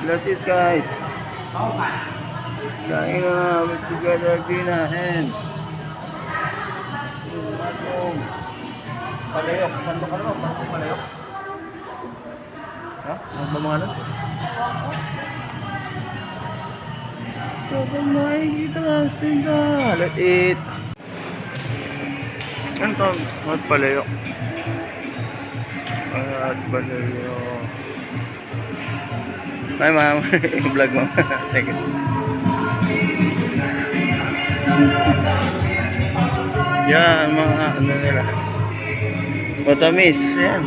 Let's eat, guys. Kain na together, Gina, and palayok. Saan ba ka naman? Palayok? Ha? Ang mamano? Kapag makikita natin ka. Let's eat. Ano ito? At palayok. At palayok. Hi, ma'am. Vlog, ma'am. Thank you. Yan, mga ano nila. Matamis. Yan.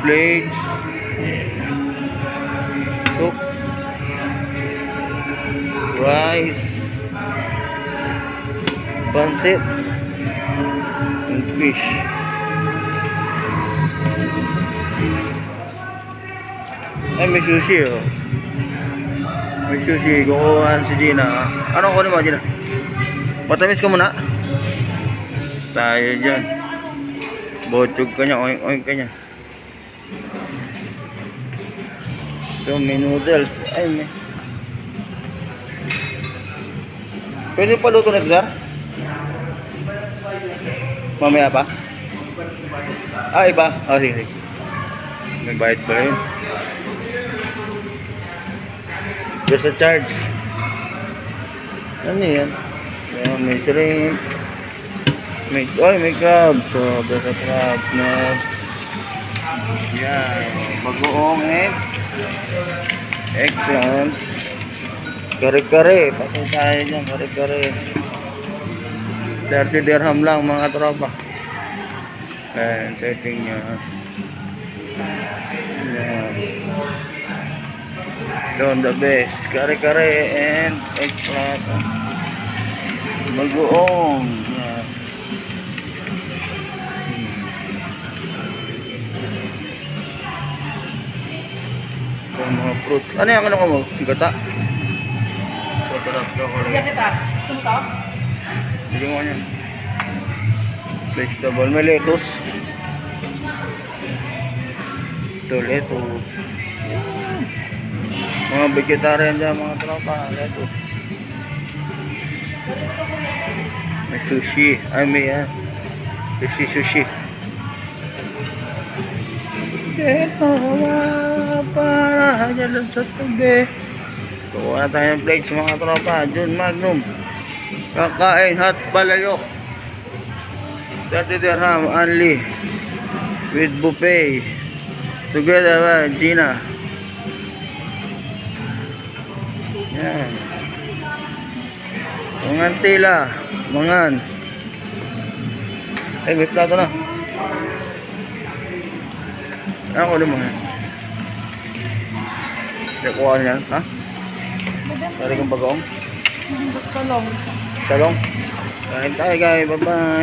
Plates. Soup. Rice. Pancit. And fish. Ay, may sushi, oh. May sushi. Kukuhaan si Gina. Anong kunin mo, Gina? Patamis ka muna. Tayo dyan. Botsog ka niya. Oink ka niya. Ito, may noodles. Ay, may. Pwede pa luto na ito, sir? Mamaya pa? Ah, iba? Oh, sige. May bayad pa yun. There's a charge. Ano yan? Yan, may shrimp. May crab. So, there's a crab. No. Yan. Bagoong egg. Eggplant. Kare-kare. Patay tayo dyan. Kare-kare. 30 dirham lang mga tropa. Ayan, setting nyo. Yan. Ito the best. Kare-kare and eggplant. Bagoong. Yan. Ito mga fruits. Ano yung ano ko mo? Gata? Patarap ka ko lang. Gata? Sunto? Sige mo yan. Vegetable. May lettuce. Ito lettuce. Mga vegetarian dyan mga tropa. Lettuce. May sushi. Ay may yan. Sushi. Ito para dyan sa tabi. Kuha tayo ng plates mga tropa. Jun Magnum. Kakain hot palayok. 30 dirham only. With buffet. Together with Gina. Yan. Mangan tila. Mangan. Ay, may plato na. Ako ulit mo yan. Kuha niyan, ha? Tari kong bagoong. Talong. Talong. Kain tayo guys. Bye bye.